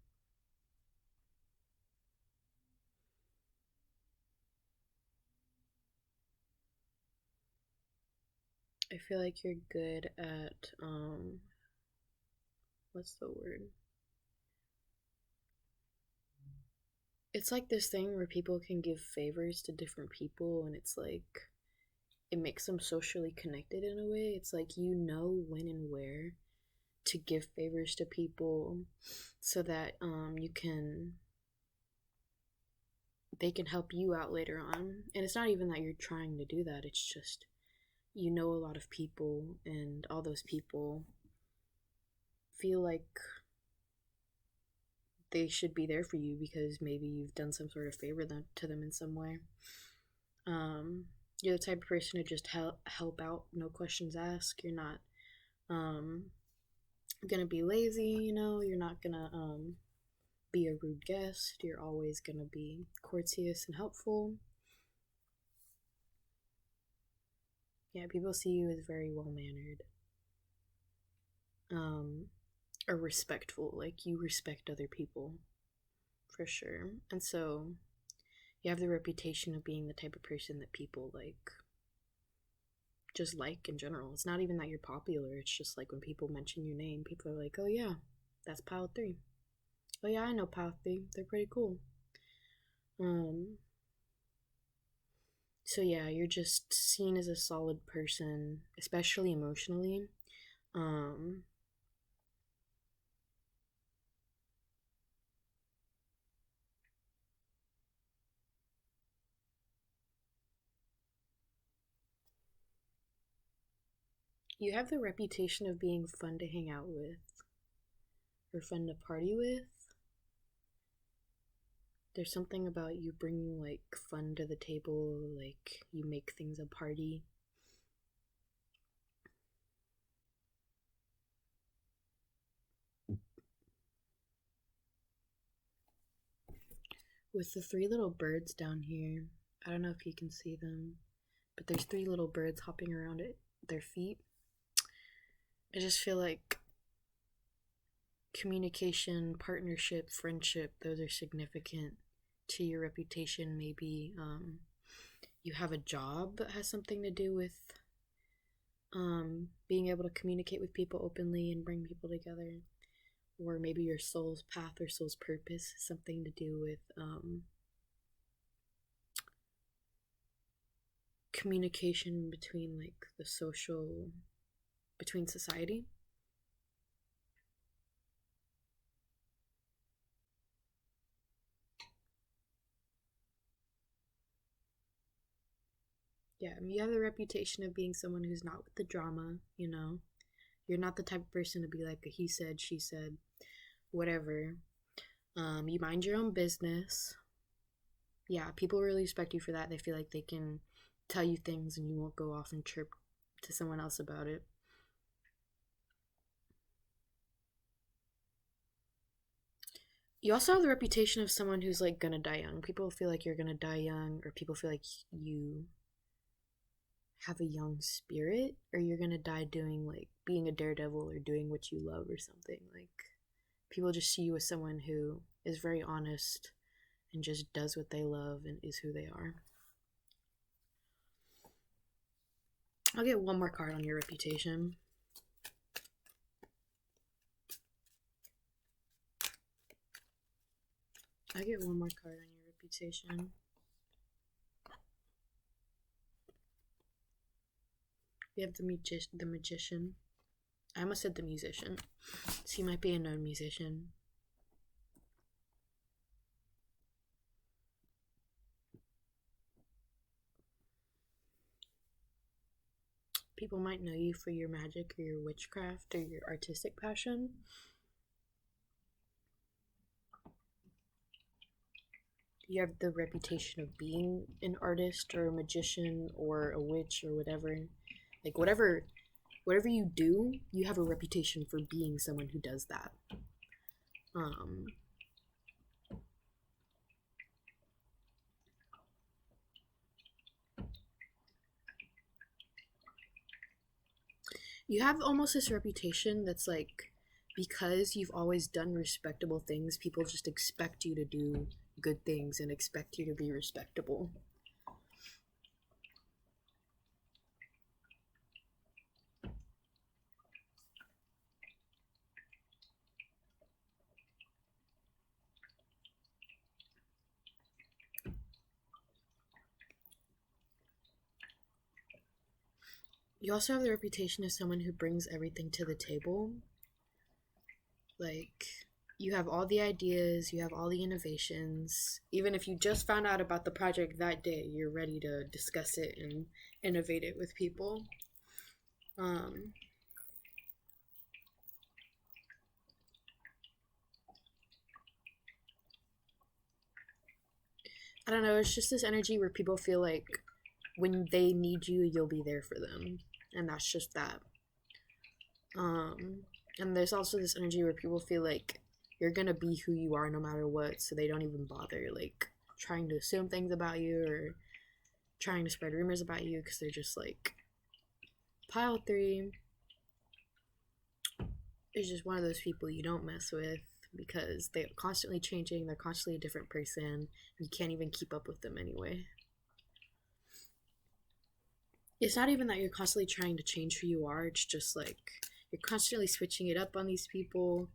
I feel like you're good at, what's the word? It's like this thing where people can give favors to different people, and it's like, it makes them socially connected in a way. It's like you know when and where to give favors to people so that they can help you out later on. And it's not even that you're trying to do that, it's just you know a lot of people, and all those people feel like they should be there for you because maybe you've done some sort of favor to them in some way. You're the type of person to just help out, no questions asked. You're not gonna be lazy, you know. You're not gonna be a rude guest. You're always gonna be courteous and helpful. Yeah, people see you as very well mannered, or respectful. Like you respect other people, for sure. And so you have the reputation of being the type of person that people like, just like in general. It's not even that you're popular, it's just like when people mention your name, people are like, oh yeah, that's Pile 3. Oh yeah, I know Pile 3. They're pretty cool. So yeah, you're just seen as a solid person, especially emotionally. You have the reputation of being fun to hang out with, or fun to party with. There's something about you bringing like fun to the table, like you make things a party. With the three little birds down here, I don't know if you can see them, but there's three little birds hopping around at their feet. I just feel like communication, partnership, friendship, those are significant to your reputation. Maybe you have a job that has something to do with being able to communicate with people openly and bring people together. Or maybe your soul's path or soul's purpose has something to do with communication between like the social, between society. Yeah, I mean, you have the reputation of being someone who's not with the drama, you know? You're not the type of person to be like a he said, she said, whatever. You mind your own business. Yeah, people really respect you for that. They feel like they can tell you things and you won't go off and chirp to someone else about it. You also have the reputation of someone who's like gonna die young. People feel like you're gonna die young, or people feel like you have a young spirit, or you're gonna die doing like being a daredevil or doing what you love or something. Like, people just see you as someone who is very honest and just does what they love and is who they are. I'll get one more card on your reputation. I get one more card on your reputation. We have the magician. I almost said the musician. So you might be a known musician. People might know you for your magic or your witchcraft or your artistic passion. You have the reputation of being an artist or a magician or a witch or whatever. Like, whatever you do, you have a reputation for being someone who does that. You have almost this reputation that's like, because you've always done respectable things, people just expect you to do good things and expect you to be respectable. You also have the reputation of someone who brings everything to the table. Like, you have all the ideas, you have all the innovations. Even if you just found out about the project that day, you're ready to discuss it and innovate it with people. I don't know, it's just this energy where people feel like when they need you, you'll be there for them. And that's just that. And there's also this energy where people feel like you're gonna be who you are no matter what, so they don't even bother like trying to assume things about you or trying to spread rumors about you because they're just like, pile 3 is just one of those people you don't mess with because they're constantly changing, they're constantly a different person, you can't even keep up with them anyway. It's not even that you're constantly trying to change who you are, it's just like you're constantly switching it up on these people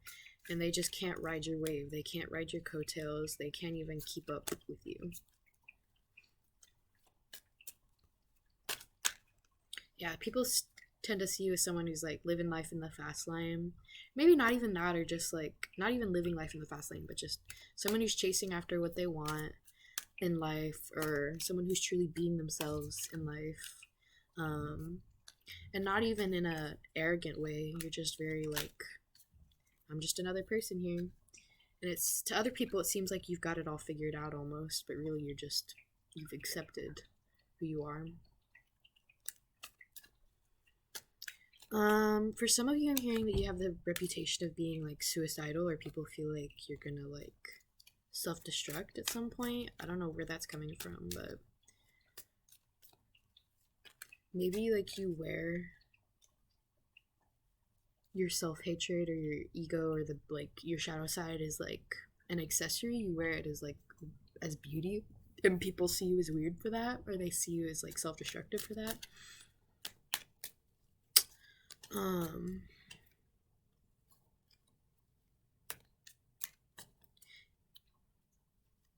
and they just can't ride your wave. They can't ride your coattails. They can't even keep up with you. Yeah, people tend to see you as someone who's like living life in the fast lane. Maybe not even that, or just like not even living life in the fast lane, but just someone who's chasing after what they want in life, or someone who's truly being themselves in life. And not even in a arrogant way. You're just very like, I'm just another person here. And it's to other people it seems like you've got it all figured out almost, but really you've accepted who you are. For some of you, I'm hearing that you have the reputation of being like suicidal, or people feel like you're gonna like self-destruct at some point. I don't know where that's coming from, but maybe like you wear your self-hatred or your ego or the like your shadow side is like an accessory. You wear it as like as beauty, and people see you as weird for that, or they see you as like self-destructive for that.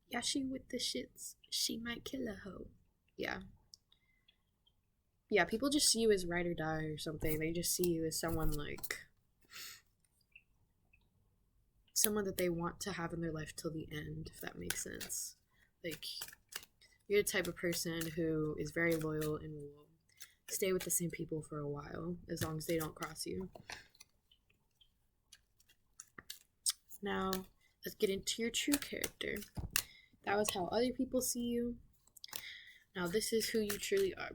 Yeah, she with the shits. She might kill a hoe. Yeah. Yeah, people just see you as ride or die or something. They just see you as someone like someone that they want to have in their life till the end, if that makes sense. Like, you're the type of person who is very loyal and will stay with the same people for a while, as long as they don't cross you. Now, let's get into your true character. That was how other people see you. Now, this is who you truly are.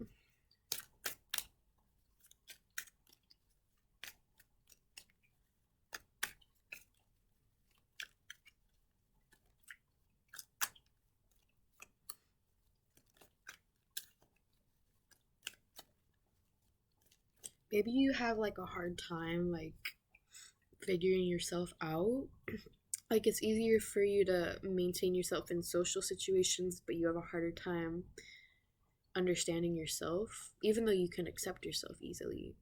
Maybe you have like a hard time like figuring yourself out. Like, it's easier for you to maintain yourself in social situations, but you have a harder time understanding yourself, even though you can accept yourself easily.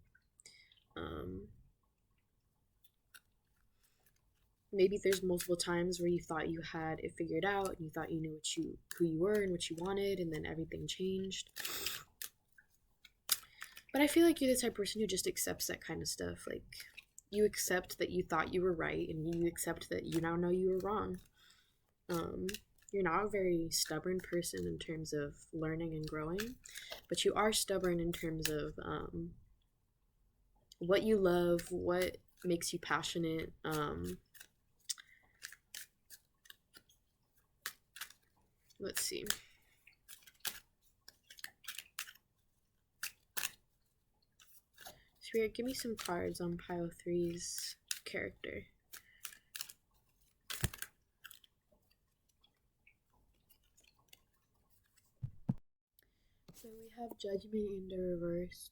Maybe there's multiple times where you thought you had it figured out and you thought you knew who you were and what you wanted, and then everything changed. But I feel like you're the type of person who just accepts that kind of stuff. Like, you accept that you thought you were right, and you accept that you now know you were wrong. You're not a very stubborn person in terms of learning and growing, but you are stubborn in terms of what you love, what makes you passionate. Let's see. Spirit, give me some cards on pile 3's character. So we have Judgment in the reversed.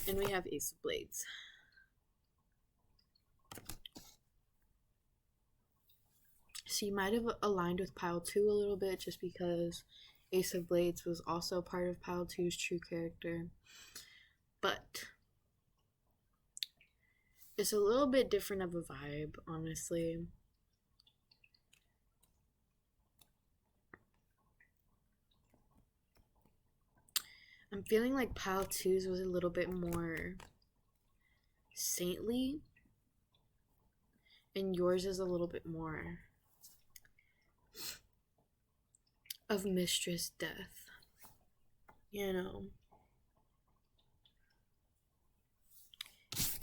And we have Ace of Blades. So you might have aligned with pile 2 a little bit just because Ace of Blades was also part of pile 2's true character. But it's a little bit different of a vibe, honestly. I'm feeling like pile 2's was a little bit more saintly, and yours is a little bit more of mistress death. You know.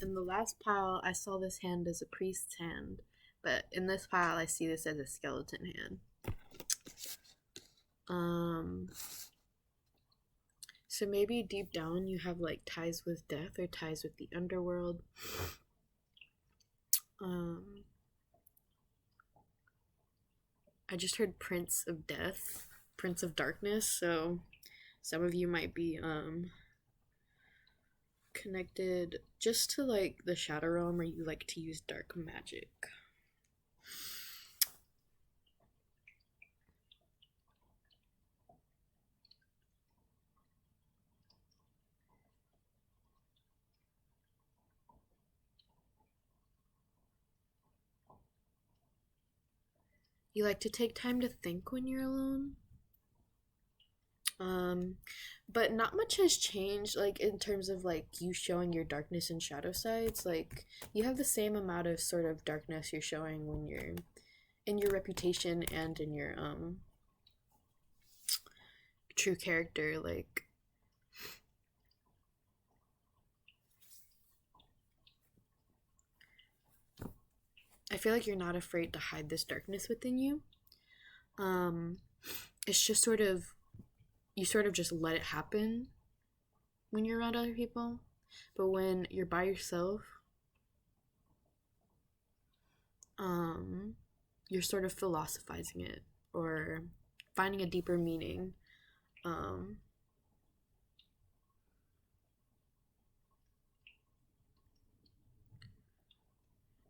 In the last pile, I saw this hand as a priest's hand, but in this pile, I see this as a skeleton hand. So maybe deep down you have like ties with death or ties with the underworld. I just heard Prince of Death, Prince of Darkness, so some of you might be connected just to like the Shadow Realm, or you like to use dark magic. You like to take time to think when you're alone. But not much has changed, like in terms of like you showing your darkness and shadow sides. Like, you have the same amount of sort of darkness you're showing when you're in your reputation and in your true character. Like, I feel like you're not afraid to hide this darkness within you. It's just sort of, you sort of just let it happen when you're around other people. But when you're by yourself, um you're sort of philosophizing it or finding a deeper meaning. um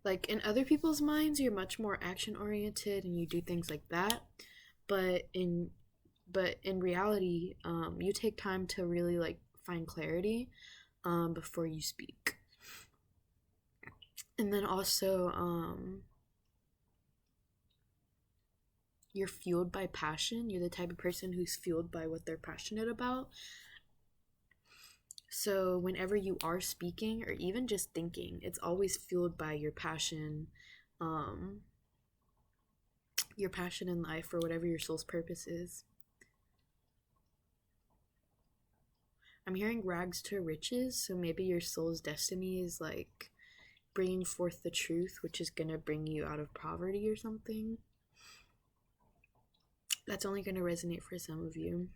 like in other people's minds you're much more action oriented and you do things like that, but in reality, you take time to really like find clarity before you speak. And then also, you're fueled by passion. You're the type of person who's fueled by what they're passionate about. So whenever you are speaking or even just thinking, it's always fueled by um, your passion in life or whatever your soul's purpose is. I'm hearing rags to riches, so maybe your soul's destiny is like bringing forth the truth, which is gonna bring you out of poverty or something. That's only gonna resonate for some of you.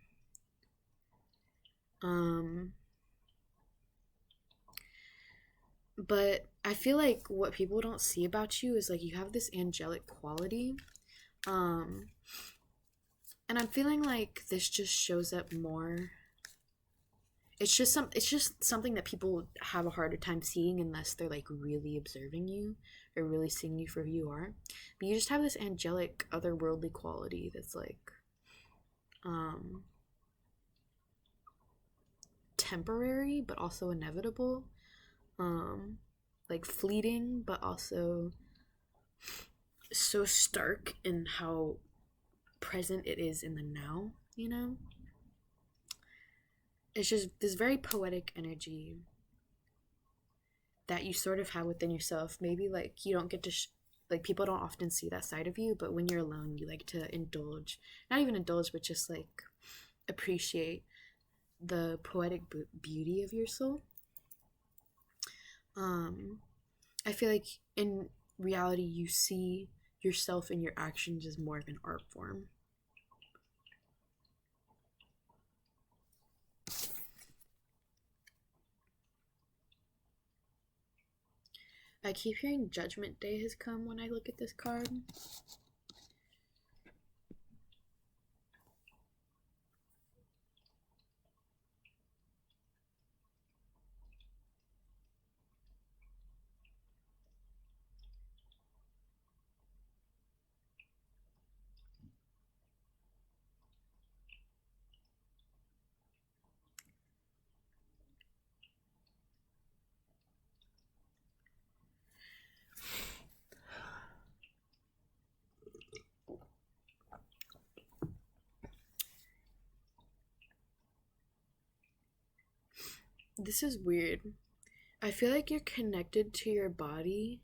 Um, but I feel like what people don't see about you is like you have this angelic quality. Um, and I'm feeling like this just shows up more. It's just something that people have a harder time seeing unless they're like really observing you or really seeing you for who you are. But you just have this angelic otherworldly quality that's like um temporary but also inevitable. Um like fleeting but also so stark in how present it is in the now, you know? It's just this very poetic energy that you sort of have within yourself. Maybe like you don't get to like people don't often see that side of you, but when you're alone you like to indulge, not even indulge, but just like appreciate the poetic beauty of your soul. um I feel like in reality you see yourself and your actions as more of an art form. I keep hearing Judgment Day has come when I look at this card. This is weird. I feel like you're connected to your body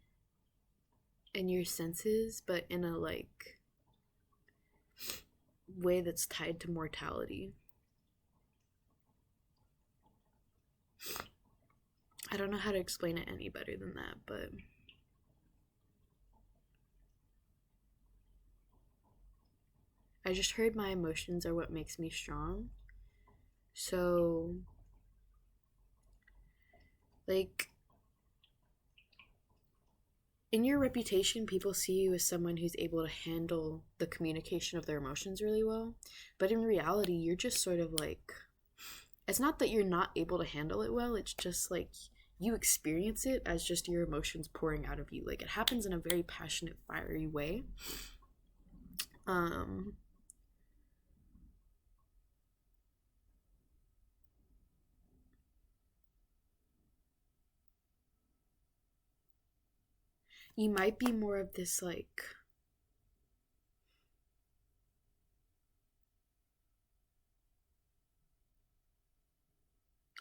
and your senses, but in a like way that's tied to mortality. I don't know how to explain it any better than that, but I just heard my emotions are what makes me strong. So, like, in your reputation, people see you as someone who's able to handle the communication of their emotions really well. But in reality, you're just sort of like, it's not that you're not able to handle it well, it's just like you experience it as just your emotions pouring out of you. Like, it happens in a very passionate, fiery way. Um, you might be more of this like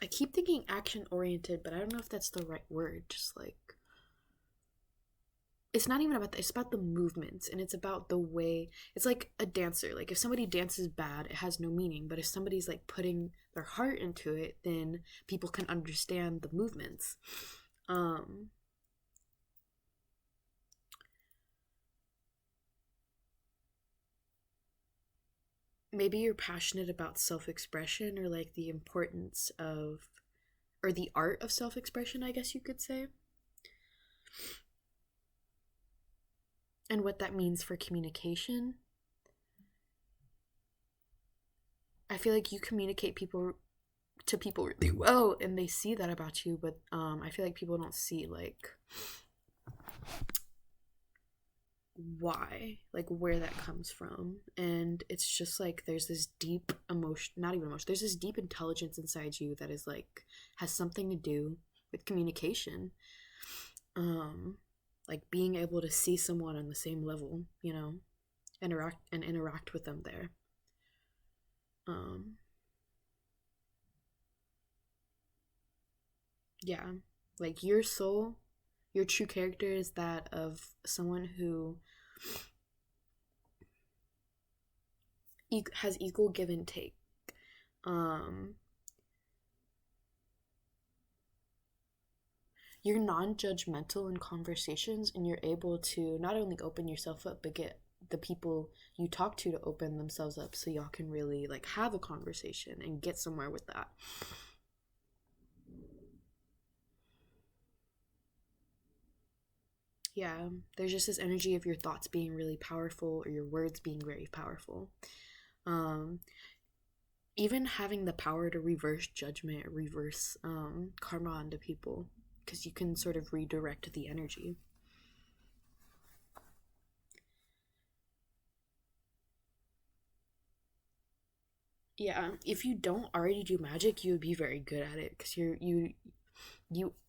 I keep thinking action oriented, but I don't know if that's the right word. Just like it's not even about that. It's about the movements and it's about the way. It's like a dancer. Like if somebody dances bad, it has no meaning. But if somebody's like putting their heart into it, then people can understand the movements. Um, Maybe you're passionate about self-expression or like the importance of or the art of self-expression, I guess you could say. and what that means for communication. I feel like you communicate to people really well, and they see that about you, but I feel like people don't see like why, like where that comes from. And it's just like there's this deep emotion, not even emotion, there's this deep intelligence inside you that is like has something to do with communication. Like being able to see someone on the same level, interact with them there. um yeah, like your soul, your true character is that of someone who has equal give and take. um you're non-judgmental in conversations, and you're able to not only open yourself up but get the people you talk to open themselves up, so y'all can really like have a conversation and get somewhere with that. Yeah, there's just this energy of your thoughts being really powerful or your words being very powerful. um Even having the power to reverse judgment, reverse karma onto people, because you can sort of redirect the energy. Yeah, if you don't already do magic, you would be very good at it, because you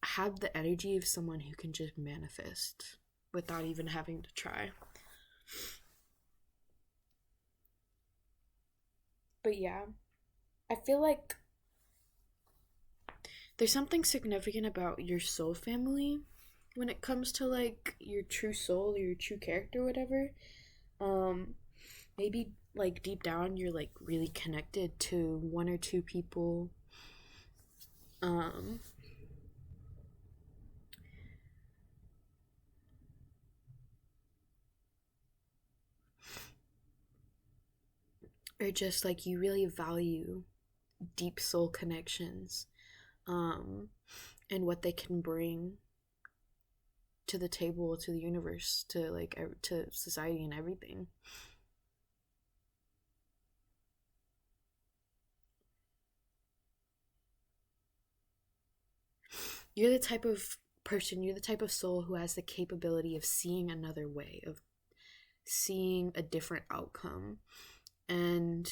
have the energy of someone who can just manifest without even having to try. But yeah, I feel like there's something significant about your soul family when it comes to like your true soul or your true character or whatever. um Maybe like deep down you're like really connected to one or two people, um or just like you really value deep soul connections, um and what they can bring to the table, to the universe, to like to society and everything. You're the type of person, you're the type of soul who has the capability of seeing another way, of seeing a different outcome, and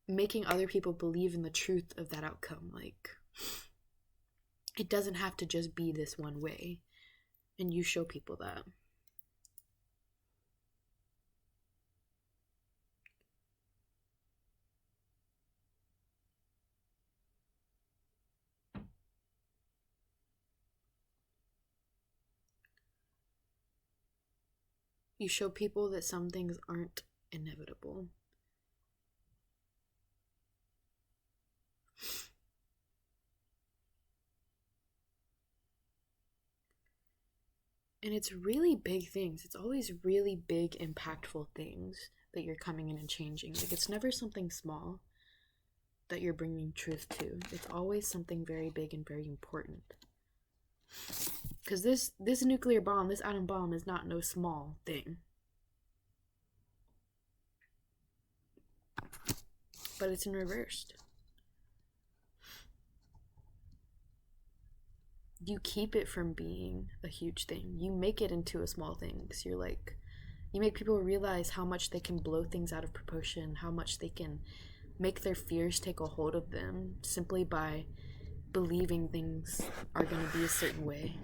making other people believe in the truth of that outcome. Like, it doesn't have to just be this one way, and you show people that. You show people that some things aren't inevitable. And it's really big things. It's always really big, impactful things that you're coming in and changing. Like, it's never something small that you're bringing truth to. It's always something very big and very important. Because this nuclear bomb, this atom bomb, is not no small thing. But it's in reversed. You keep it from being a huge thing. You make it into a small thing, because you're like, you make people realize how much they can blow things out of proportion, how much they can make their fears take a hold of them simply by believing things are going to be a certain way,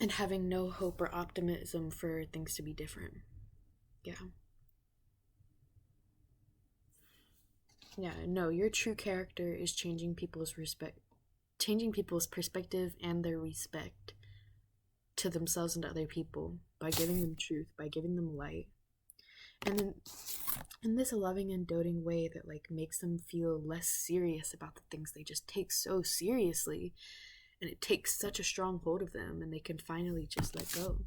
and having no hope or optimism for things to be different. Yeah. Yeah, no, your true character is changing people's perspective and their respect to themselves and to other people by giving them truth, by giving them light. And then in this loving and doting way that like makes them feel less serious about the things they just take so seriously, and it takes such a strong hold of them, and they can finally just let go.